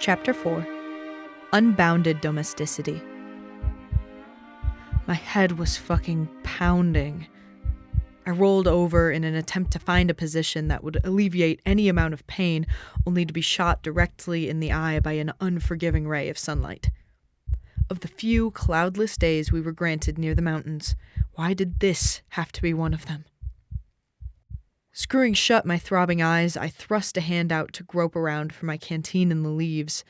Chapter 4 Unbounded Domesticity. My head was fucking pounding. I rolled over in an attempt to find a position that would alleviate any amount of pain, only to be shot directly in the eye by an unforgiving ray of sunlight. Of the few cloudless days we were granted near the mountains, why did this have to be one of them? Screwing shut my throbbing eyes, I thrust a hand out to grope around for my canteen in the leaves.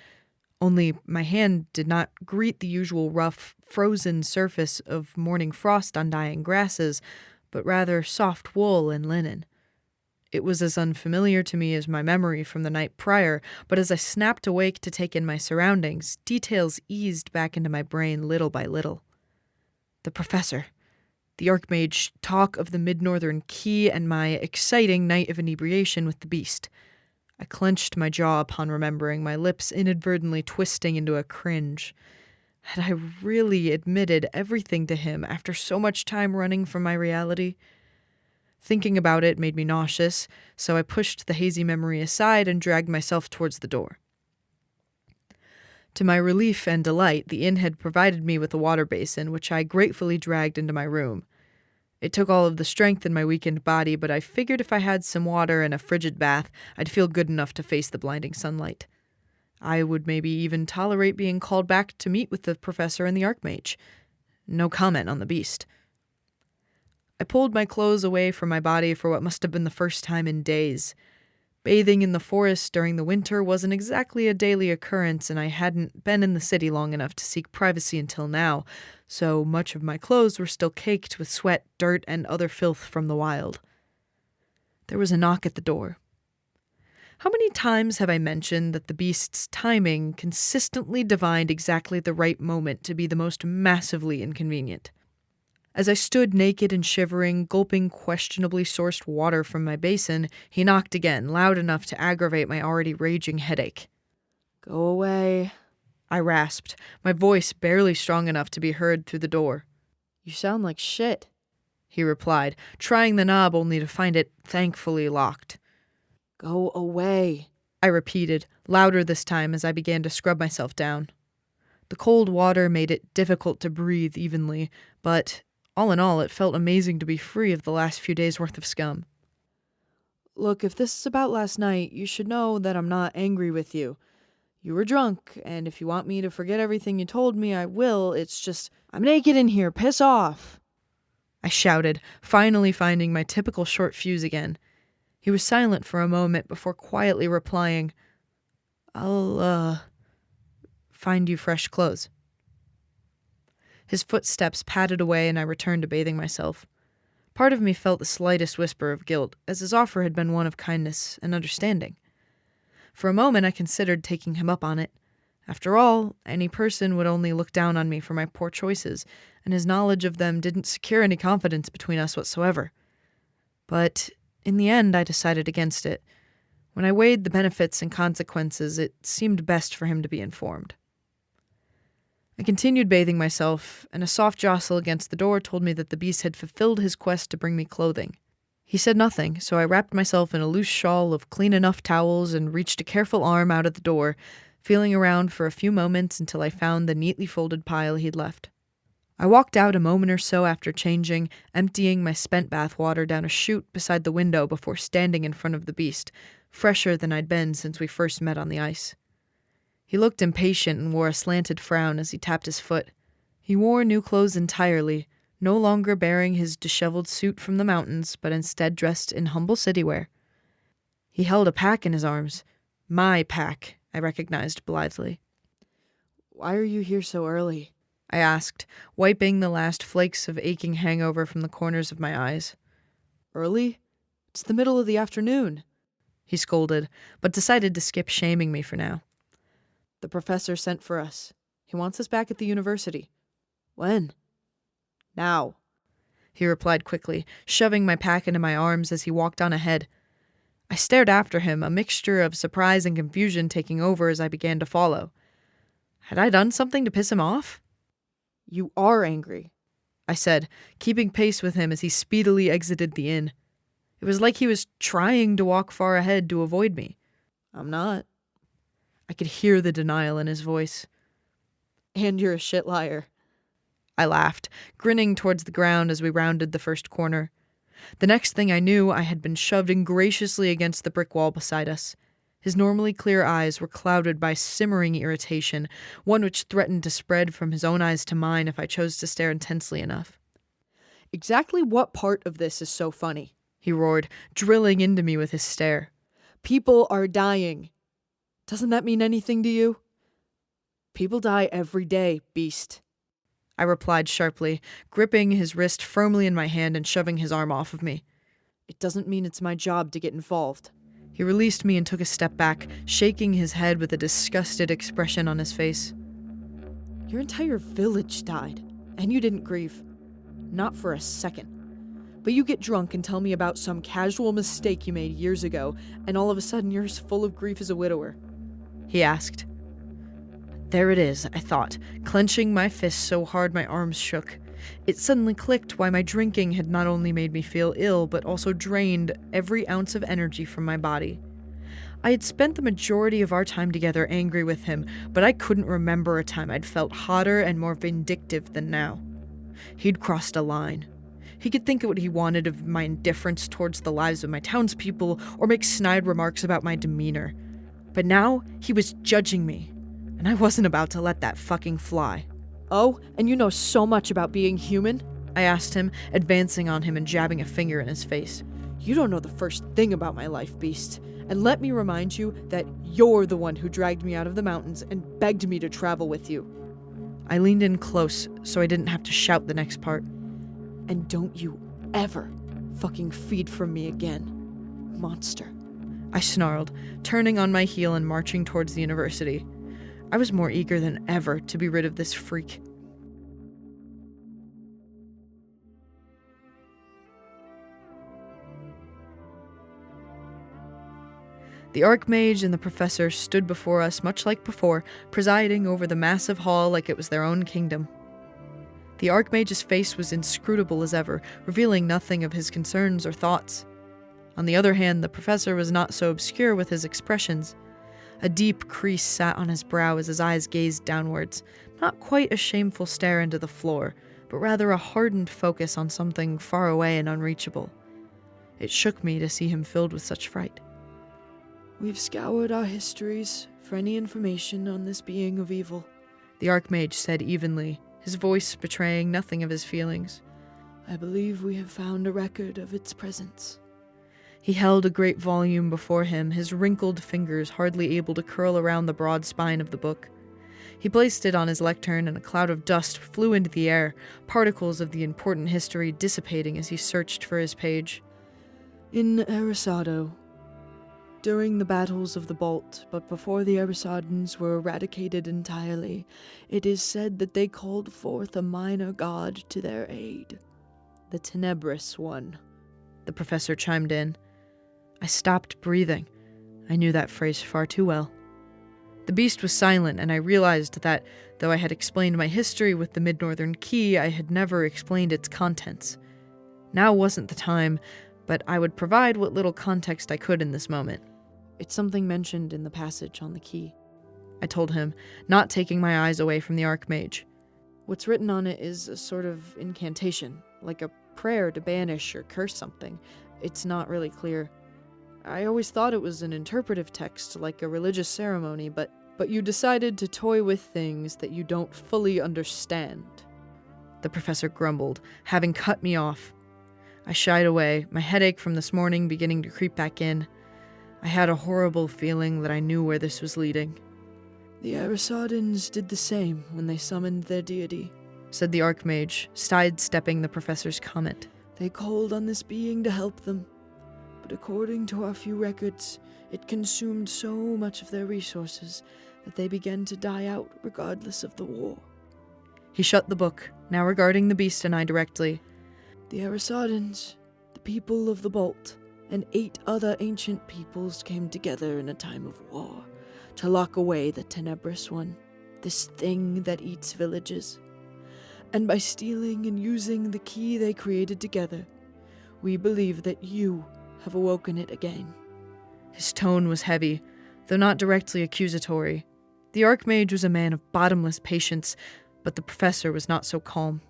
Only my hand did not greet the usual rough, frozen surface of morning frost on dying grasses, but rather soft wool and linen. It was as unfamiliar to me as my memory from the night prior, but as I snapped awake to take in my surroundings, details eased back into my brain little by little. The professor. The Archmage talk of the Mid-Northern Key and my exciting night of inebriation with the beast. I clenched my jaw upon remembering, my lips inadvertently twisting into a cringe. Had I really admitted everything to him after so much time running from my reality? Thinking about it made me nauseous, so I pushed the hazy memory aside and dragged myself towards the door. To my relief and delight, the inn had provided me with a water basin, which I gratefully dragged into my room. It took all of the strength in my weakened body, but I figured if I had some water and a frigid bath, I'd feel good enough to face the blinding sunlight. I would maybe even tolerate being called back to meet with the professor and the Archmage. No comment on the beast. I pulled my clothes away from my body for what must have been the first time in days. Bathing in the forest during the winter wasn't exactly a daily occurrence, and I hadn't been in the city long enough to seek privacy until now, so much of my clothes were still caked with sweat, dirt, and other filth from the wild. There was a knock at the door. How many times have I mentioned that the beast's timing consistently divined exactly the right moment to be the most massively inconvenient? As I stood naked and shivering, gulping questionably sourced water from my basin, he knocked again, loud enough to aggravate my already raging headache. "Go away," I rasped, my voice barely strong enough to be heard through the door. "You sound like shit," he replied, trying the knob only to find it thankfully locked. "Go away," I repeated, louder this time as I began to scrub myself down. The cold water made it difficult to breathe evenly, but all in all, it felt amazing to be free of the last few days' worth of scum. "Look, if this is about last night, you should know that I'm not angry with you. You were drunk, and if you want me to forget everything you told me, I will. It's just, I'm naked in here. Piss off," I shouted, finally finding my typical short fuse again. He was silent for a moment before quietly replying, I'll find you fresh clothes." His footsteps padded away, and I returned to bathing myself. Part of me felt the slightest whisper of guilt, as his offer had been one of kindness and understanding. For a moment I considered taking him up on it. After all, any person would only look down on me for my poor choices, and his knowledge of them didn't secure any confidence between us whatsoever. But in the end, I decided against it. When I weighed the benefits and consequences, it seemed best for him to be informed. I continued bathing myself, and a soft jostle against the door told me that the beast had fulfilled his quest to bring me clothing. He said nothing, so I wrapped myself in a loose shawl of clean enough towels and reached a careful arm out of the door, feeling around for a few moments until I found the neatly folded pile he'd left. I walked out a moment or so after changing, emptying my spent bath water down a chute beside the window before standing in front of the beast, fresher than I'd been since we first met on the ice. He looked impatient and wore a slanted frown as he tapped his foot. He wore new clothes entirely, no longer bearing his disheveled suit from the mountains, but instead dressed in humble city wear. He held a pack in his arms. My pack, I recognized blithely. "Why are you here so early?" I asked, wiping the last flakes of aching hangover from the corners of my eyes. "Early? It's the middle of the afternoon," he scolded, but decided to skip shaming me for now. "The professor sent for us. He wants us back at the university." "When?" "Now," he replied quickly, shoving my pack into my arms as he walked on ahead. I stared after him, a mixture of surprise and confusion taking over as I began to follow. Had I done something to piss him off? "You are angry," I said, keeping pace with him as he speedily exited the inn. It was like he was trying to walk far ahead to avoid me. "I'm not." I could hear the denial in his voice. "And you're a shit liar." I laughed, grinning towards the ground as we rounded the first corner. The next thing I knew, I had been shoved ingraciously against the brick wall beside us. His normally clear eyes were clouded by simmering irritation, one which threatened to spread from his own eyes to mine if I chose to stare intensely enough. "Exactly what part of this is so funny?" he roared, drilling into me with his stare. "People are dying. Doesn't that mean anything to you?" "People die every day, beast," I replied sharply, gripping his wrist firmly in my hand and shoving his arm off of me. "It doesn't mean it's my job to get involved." He released me and took a step back, shaking his head with a disgusted expression on his face. "Your entire village died, and you didn't grieve. Not for a second. But you get drunk and tell me about some casual mistake you made years ago, and all of a sudden you're as full of grief as a widower," he asked. There it is, I thought, clenching my fists so hard my arms shook. It suddenly clicked why my drinking had not only made me feel ill, but also drained every ounce of energy from my body. I had spent the majority of our time together angry with him, but I couldn't remember a time I'd felt hotter and more vindictive than now. He'd crossed a line. He could think of what he wanted of my indifference towards the lives of my townspeople, or make snide remarks about my demeanor. But now he was judging me, and I wasn't about to let that fucking fly. "Oh, and you know so much about being human?" I asked him, advancing on him and jabbing a finger in his face. "You don't know the first thing about my life, beast. And let me remind you that you're the one who dragged me out of the mountains and begged me to travel with you." I leaned in close so I didn't have to shout the next part. "And don't you ever fucking feed from me again, monster," I snarled, turning on my heel and marching towards the university. I was more eager than ever to be rid of this freak. The Archmage and the Professor stood before us much like before, presiding over the massive hall like it was their own kingdom. The Archmage's face was inscrutable as ever, revealing nothing of his concerns or thoughts. On the other hand, the Professor was not so obscure with his expressions. A deep crease sat on his brow as his eyes gazed downwards, not quite a shameful stare into the floor, but rather a hardened focus on something far away and unreachable. It shook me to see him filled with such fright. "We've scoured our histories for any information on this being of evil," the Archmage said evenly, his voice betraying nothing of his feelings. "I believe we have found a record of its presence." He held a great volume before him, his wrinkled fingers hardly able to curl around the broad spine of the book. He placed it on his lectern, and a cloud of dust flew into the air, particles of the important history dissipating as he searched for his page. "In Arasado, during the battles of the Balt, but before the Arasadans were eradicated entirely, it is said that they called forth a minor god to their aid. The Tenebrous One," the Professor chimed in. I stopped breathing. I knew that phrase far too well. The beast was silent, and I realized that, though I had explained my history with the Mid-Northern Key, I had never explained its contents. Now wasn't the time, but I would provide what little context I could in this moment. "It's something mentioned in the passage on the key," I told him, not taking my eyes away from the Archmage. "What's written on it is a sort of incantation, like a prayer to banish or curse something. It's not really clear. I always thought it was an interpretive text, like a religious ceremony, but you decided to toy with things that you don't fully understand," the Professor grumbled, having cut me off. I shied away, my headache from this morning beginning to creep back in. I had a horrible feeling that I knew where this was leading. "The Arasadans did the same when they summoned their deity," said the Archmage, sidestepping the Professor's comment. "They called on this being to help them. But according to our few records, it consumed so much of their resources that they began to die out regardless of the war." He shut the book, now regarding the beast and I directly. "The Arasadans, the people of the Balt, and 8 other ancient peoples came together in a time of war to lock away the Tenebrous One, this thing that eats villages. And by stealing and using the key they created together, we believe that you have awoken it again." His tone was heavy, though not directly accusatory. The Archmage was a man of bottomless patience, but the professor was not so calm.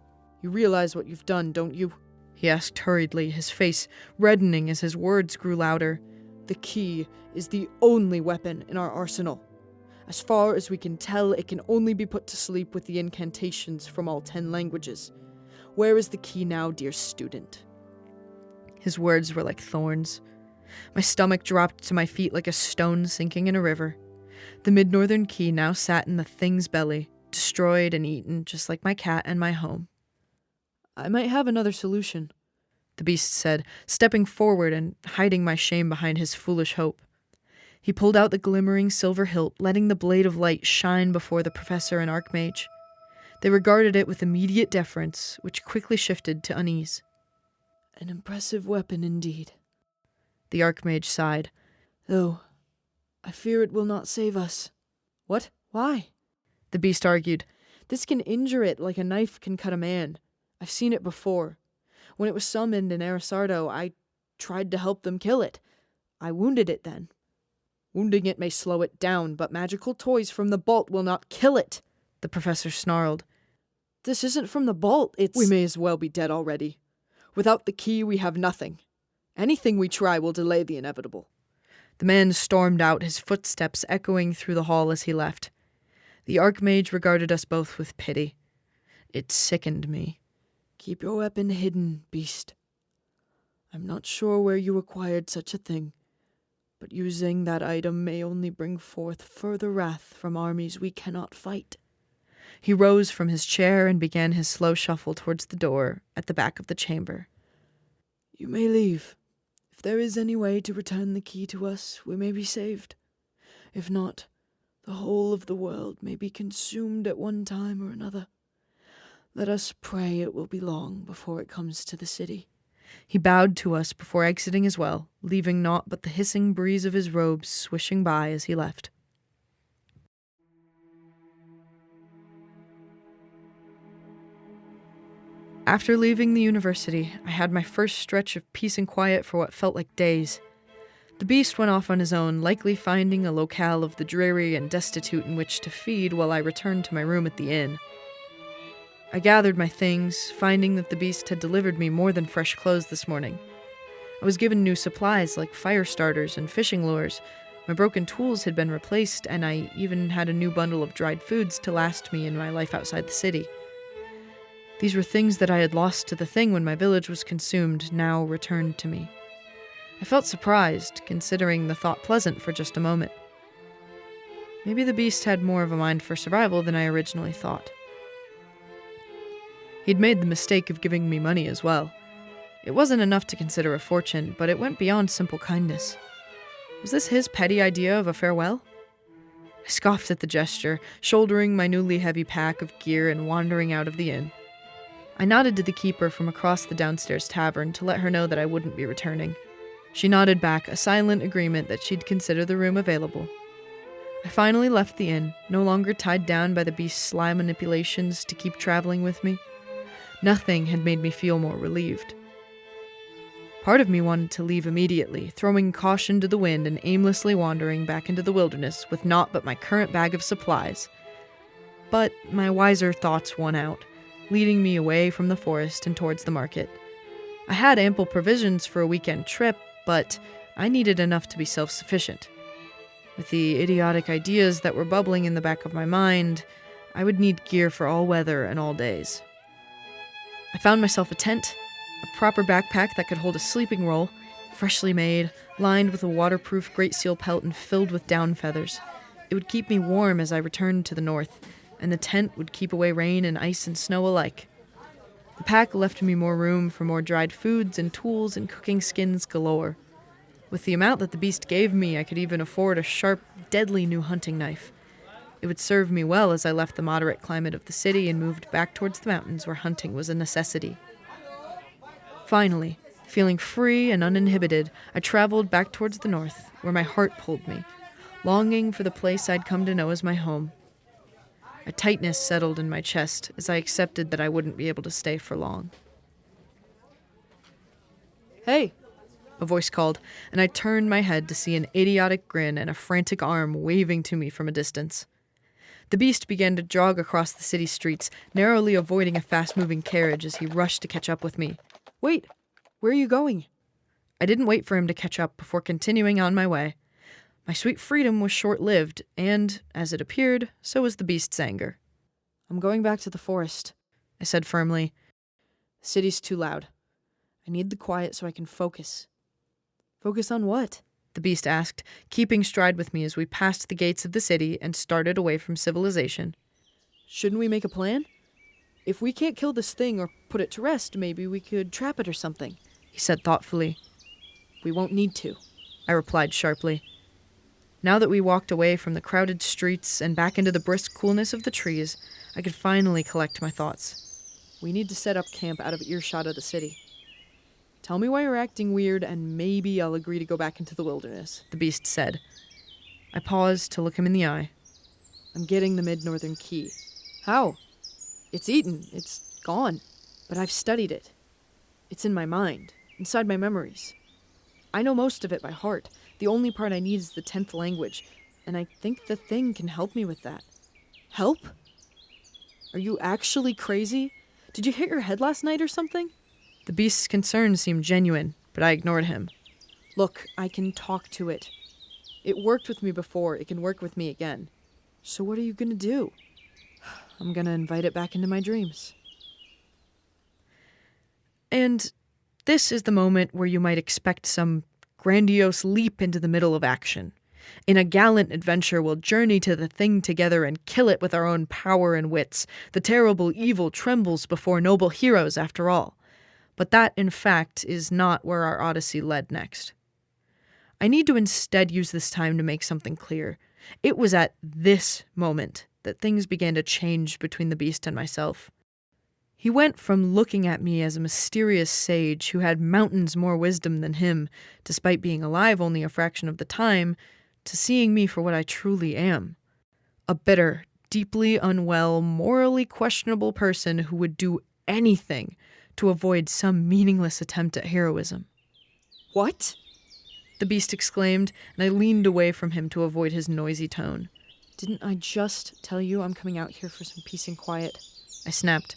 "You realize what you've done, don't you?" he asked hurriedly, his face reddening as his words grew louder. "The key is the only weapon in our arsenal. As far as we can tell, it can only be put to sleep with the incantations from all 10 languages. Where is the key now, dear student?" His words were like thorns. My stomach dropped to my feet like a stone sinking in a river. The mid-northern key now sat in the thing's belly, destroyed and eaten just like my cat and my home. "I might have another solution," the beast said, stepping forward and hiding my shame behind his foolish hope. He pulled out the glimmering silver hilt, letting the blade of light shine before the professor and Archmage. They regarded it with immediate deference, which quickly shifted to unease. "An impressive weapon indeed," the Archmage sighed. "Though, I fear it will not save us." "What? Why?" the beast argued. "This can injure it like a knife can cut a man. I've seen it before. When it was summoned in Arisardo, I tried to help them kill it. I wounded it then." "Wounding it may slow it down, but magical toys from the Bolt will not kill it," the professor snarled. "This isn't from the Bolt, it's—" "We may as well be dead already. Without the key, we have nothing. Anything we try will delay the inevitable." The man stormed out, his footsteps echoing through the hall as he left. The Archmage regarded us both with pity. It sickened me. "Keep your weapon hidden, beast. I'm not sure where you acquired such a thing, but using that item may only bring forth further wrath from armies we cannot fight." He rose from his chair and began his slow shuffle towards the door at the back of the chamber. "You may leave. If there is any way to return the key to us, we may be saved. If not, the whole of the world may be consumed at one time or another. Let us pray it will be long before it comes to the city." He bowed to us before exiting as well, leaving naught but the hissing breeze of his robes swishing by as he left. After leaving the university, I had my first stretch of peace and quiet for what felt like days. The beast went off on his own, likely finding a locale of the dreary and destitute in which to feed while I returned to my room at the inn. I gathered my things, finding that the beast had delivered me more than fresh clothes this morning. I was given new supplies like fire starters and fishing lures. My broken tools had been replaced, and I even had a new bundle of dried foods to last me in my life outside the city. These were things that I had lost to the thing when my village was consumed, now returned to me. I felt surprised, considering the thought pleasant for just a moment. Maybe the beast had more of a mind for survival than I originally thought. He'd made the mistake of giving me money as well. It wasn't enough to consider a fortune, but it went beyond simple kindness. Was this his petty idea of a farewell? I scoffed at the gesture, shouldering my newly heavy pack of gear and wandering out of the inn. I nodded to the keeper from across the downstairs tavern to let her know that I wouldn't be returning. She nodded back, a silent agreement that she'd consider the room available. I finally left the inn, no longer tied down by the beast's sly manipulations to keep traveling with me. Nothing had made me feel more relieved. Part of me wanted to leave immediately, throwing caution to the wind and aimlessly wandering back into the wilderness with naught but my current bag of supplies. But my wiser thoughts won out, leading me away from the forest and towards the market. I had ample provisions for a weekend trip, but I needed enough to be self-sufficient. With the idiotic ideas that were bubbling in the back of my mind, I would need gear for all weather and all days. I found myself a tent, a proper backpack that could hold a sleeping roll, freshly made, lined with a waterproof great seal pelt and filled with down feathers. It would keep me warm as I returned to the north, and the tent would keep away rain and ice and snow alike. The pack left me more room for more dried foods and tools and cooking skins galore. With the amount that the beast gave me, I could even afford a sharp, deadly new hunting knife. It would serve me well as I left the moderate climate of the city and moved back towards the mountains where hunting was a necessity. Finally, feeling free and uninhibited, I traveled back towards the north, where my heart pulled me, longing for the place I'd come to know as my home. A tightness settled in my chest as I accepted that I wouldn't be able to stay for long. "Hey, a voice called, and I turned my head to see an idiotic grin and a frantic arm waving to me from a distance. The beast began to jog across the city streets, narrowly avoiding a fast-moving carriage as he rushed to catch up with me. "Wait, where are you going?" I didn't wait for him to catch up before continuing on my way. My sweet freedom was short-lived, and, as it appeared, so was the beast's anger. "I'm going back to the forest," I said firmly. "The city's too loud. I need the quiet so I can focus." "Focus on what?" the beast asked, keeping stride with me as we passed the gates of the city and started away from civilization. "Shouldn't we make a plan? If we can't kill this thing or put it to rest, maybe we could trap it or something," he said thoughtfully. "We won't need to," I replied sharply. Now that we walked away from the crowded streets and back into the brisk coolness of the trees, I could finally collect my thoughts. "We need to set up camp out of earshot of the city. Tell me why you're acting weird, and maybe I'll agree to go back into the wilderness," the beast said. I paused to look him in the eye. "I'm getting the mid-northern key." "How?" "It's eaten. It's gone. But I've studied it. It's in my mind, inside my memories. I know most of it by heart. The only part I need is the 10th language, and I think the thing can help me with that." "Help? Are you actually crazy? Did you hit your head last night or something?" The beast's concern seemed genuine, but I ignored him. "Look, I can talk to it. It worked with me before. It can work with me again. So what are you gonna do?" "I'm gonna invite it back into my dreams." And this is the moment where you might expect some grandiose leap into the middle of action. In a gallant adventure, we'll journey to the thing together and kill it with our own power and wits. The terrible evil trembles before noble heroes, after all. But that, in fact, is not where our odyssey led next. I need to instead use this time to make something clear. It was at this moment that things began to change between the beast and myself. He went from looking at me as a mysterious sage who had mountains more wisdom than him, despite being alive only a fraction of the time, to seeing me for what I truly am. A bitter, deeply unwell, morally questionable person who would do anything to avoid some meaningless attempt at heroism. "What?" the beast exclaimed, and I leaned away from him to avoid his noisy tone. "Didn't I just tell you I'm coming out here for some peace and quiet?" I snapped.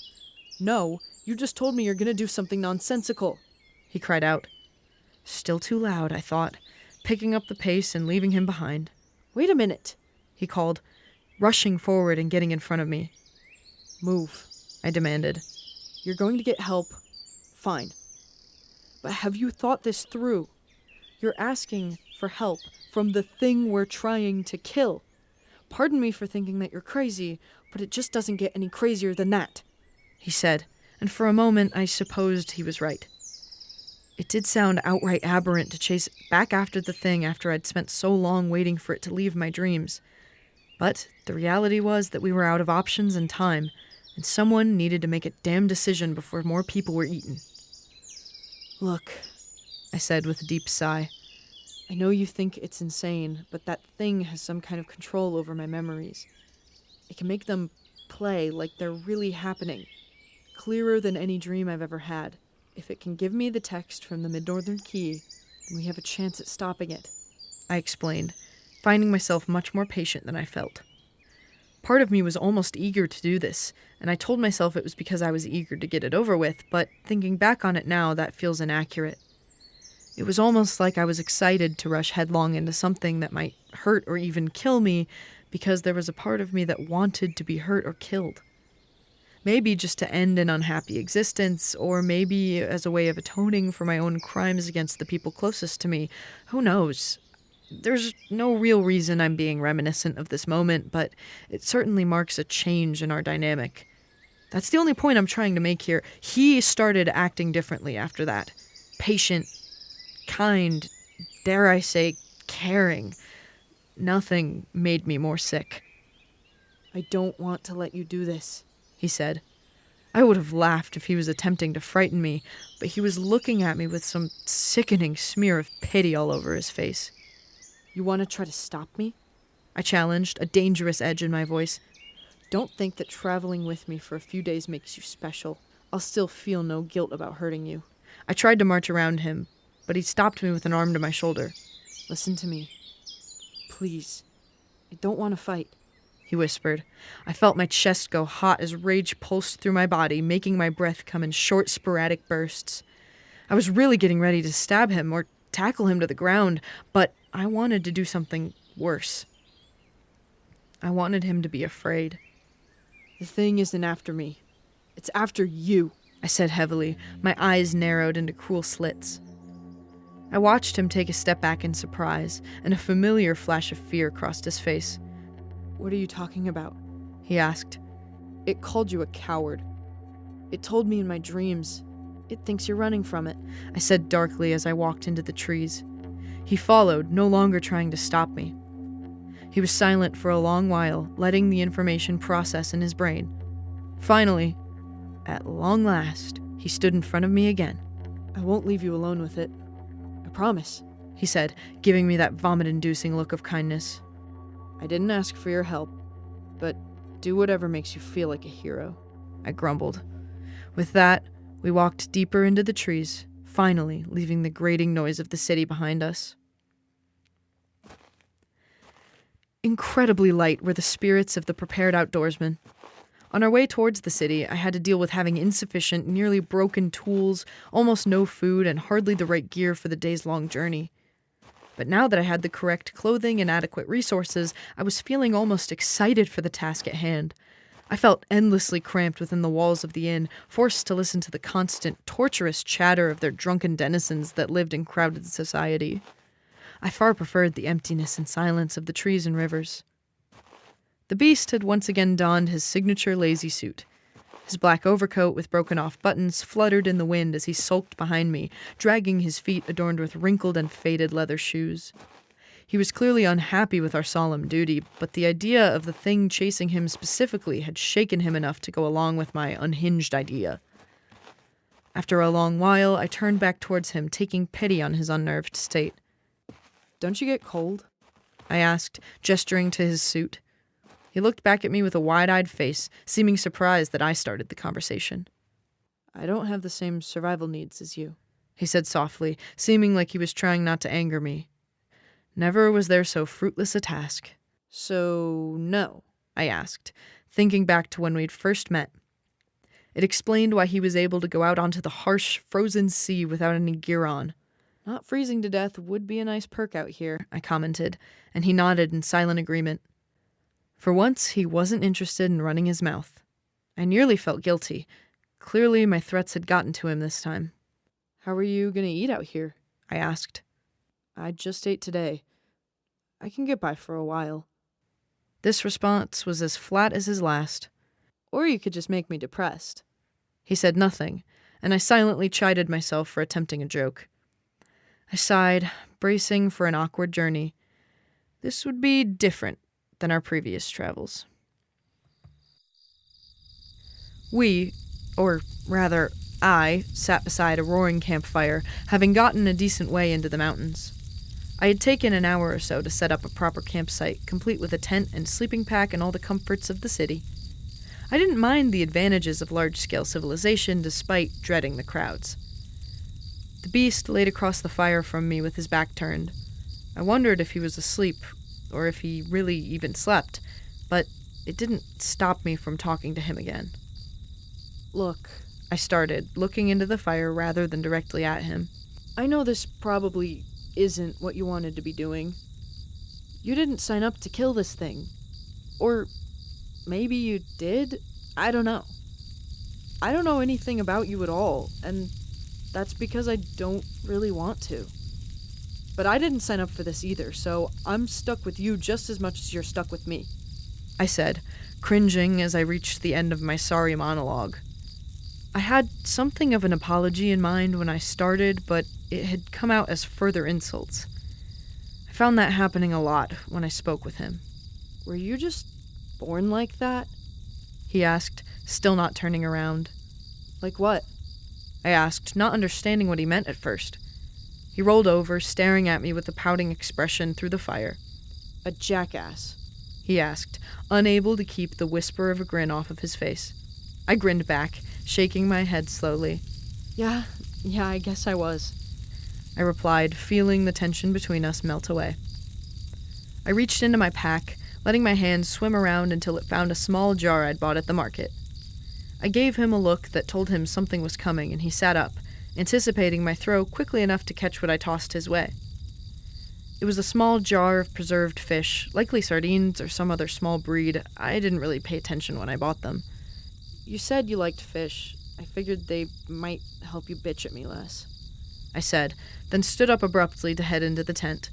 "No, you just told me you're gonna do something nonsensical," he cried out. Still too loud, I thought, picking up the pace and leaving him behind. "Wait a minute," he called, rushing forward and getting in front of me. "Move," I demanded. "You're going to get help. Fine. But have you thought this through? You're asking for help from the thing we're trying to kill. Pardon me for thinking that you're crazy, but it just doesn't get any crazier than that," he said, and for a moment I supposed he was right. It did sound outright aberrant to chase back after the thing after I'd spent so long waiting for it to leave my dreams. But the reality was that we were out of options and time, and someone needed to make a damn decision before more people were eaten. "Look," I said with a deep sigh, "I know you think it's insane, but that thing has some kind of control over my memories. It can make them play like they're really happening, clearer than any dream I've ever had. If it can give me the text from the Mid-Northern Key, then we have a chance at stopping it," I explained, finding myself much more patient than I felt. Part of me was almost eager to do this, and I told myself it was because I was eager to get it over with, but thinking back on it now, that feels inaccurate. It was almost like I was excited to rush headlong into something that might hurt or even kill me because there was a part of me that wanted to be hurt or killed. Maybe just to end an unhappy existence, or maybe as a way of atoning for my own crimes against the people closest to me. Who knows? There's no real reason I'm being reminiscent of this moment, but it certainly marks a change in our dynamic. That's the only point I'm trying to make here. He started acting differently after that. Patient, kind, dare I say, caring. Nothing made me more sick. "I don't want to let you do this," he said. I would have laughed if he was attempting to frighten me, but he was looking at me with some sickening smear of pity all over his face. "You want to try to stop me?" I challenged, a dangerous edge in my voice. "Don't think that traveling with me for a few days makes you special. I'll still feel no guilt about hurting you." I tried to march around him, but he stopped me with an arm to my shoulder. "Listen to me. Please. I don't want to fight," he whispered. I felt my chest go hot as rage pulsed through my body, making my breath come in short, sporadic bursts. I was really getting ready to stab him or tackle him to the ground, but I wanted to do something worse. I wanted him to be afraid. "The thing isn't after me. It's after you," I said heavily, my eyes narrowed into cruel slits. I watched him take a step back in surprise, and a familiar flash of fear crossed his face. "What are you talking about?" he asked. "It called you a coward. It told me in my dreams. It thinks you're running from it," I said darkly as I walked into the trees. He followed, no longer trying to stop me. He was silent for a long while, letting the information process in his brain. Finally, at long last, he stood in front of me again. "I won't leave you alone with it. I promise," he said, giving me that vomit-inducing look of kindness. "I didn't ask for your help, but do whatever makes you feel like a hero," I grumbled. With that, we walked deeper into the trees, finally leaving the grating noise of the city behind us. Incredibly light were the spirits of the prepared outdoorsmen. On our way towards the city, I had to deal with having insufficient, nearly broken tools, almost no food, and hardly the right gear for the days-long journey. But now that I had the correct clothing and adequate resources, I was feeling almost excited for the task at hand. I felt endlessly cramped within the walls of the inn, forced to listen to the constant, torturous chatter of their drunken denizens that lived in crowded society. I far preferred the emptiness and silence of the trees and rivers. The beast had once again donned his signature lazy suit. His black overcoat with broken-off buttons fluttered in the wind as he sulked behind me, dragging his feet adorned with wrinkled and faded leather shoes. He was clearly unhappy with our solemn duty, but the idea of the thing chasing him specifically had shaken him enough to go along with my unhinged idea. After a long while, I turned back towards him, taking pity on his unnerved state. "Don't you get cold?" I asked, gesturing to his suit. He looked back at me with a wide-eyed face, seeming surprised that I started the conversation. "I don't have the same survival needs as you," he said softly, seeming like he was trying not to anger me. Never was there so fruitless a task. "So, no," I asked, thinking back to when we'd first met. It explained why he was able to go out onto the harsh, frozen sea without any gear on. "Not freezing to death would be a nice perk out here," I commented, and he nodded in silent agreement. For once, he wasn't interested in running his mouth. I nearly felt guilty. Clearly, my threats had gotten to him this time. "How are you going to eat out here?" I asked. "I just ate today. I can get by for a while." This response was as flat as his last. "Or you could just make me depressed." He said nothing, and I silently chided myself for attempting a joke. I sighed, bracing for an awkward journey. This would be different than our previous travels. We, or rather, I, sat beside a roaring campfire, having gotten a decent way into the mountains. I had taken an hour or so to set up a proper campsite, complete with a tent and sleeping pack and all the comforts of the city. I didn't mind the advantages of large-scale civilization, despite dreading the crowds. The beast laid across the fire from me with his back turned. I wondered if he was asleep, or if he really even slept, but it didn't stop me from talking to him again. "Look," I started, looking into the fire rather than directly at him. "I know this probably isn't what you wanted to be doing. You didn't sign up to kill this thing. Or maybe you did? I don't know. I don't know anything about you at all, and that's because I don't really want to. But I didn't sign up for this either, so I'm stuck with you just as much as you're stuck with me," I said, cringing as I reached the end of my sorry monologue. I had something of an apology in mind when I started, but it had come out as further insults. I found that happening a lot when I spoke with him. "Were you just born like that?" he asked, still not turning around. "Like what?" I asked, not understanding what he meant at first. He rolled over, staring at me with a pouting expression through the fire. "A jackass?" he asked, unable to keep the whisper of a grin off of his face. I grinned back, shaking my head slowly. Yeah, I guess I was." I replied, feeling the tension between us melt away. I reached into my pack, letting my hand swim around until it found a small jar I'd bought at the market. I gave him a look that told him something was coming, and he sat up, anticipating my throw quickly enough to catch what I tossed his way. It was a small jar of preserved fish, likely sardines or some other small breed. I didn't really pay attention when I bought them. You said you liked fish. I figured they might help you bitch at me less, I said, then stood up abruptly to head into the tent.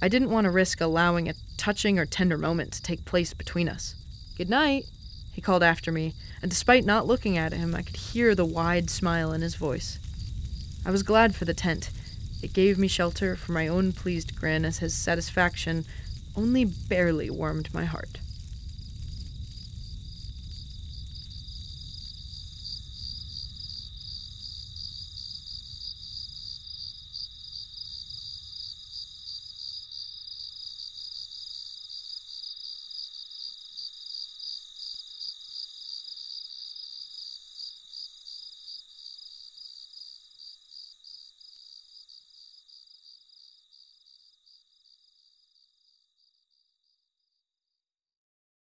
I didn't want to risk allowing a touching or tender moment to take place between us. "Good night," he called after me, and despite not looking at him, I could hear the wide smile in his voice. I was glad for the tent. It gave me shelter from my own pleased grin as his satisfaction only barely warmed my heart.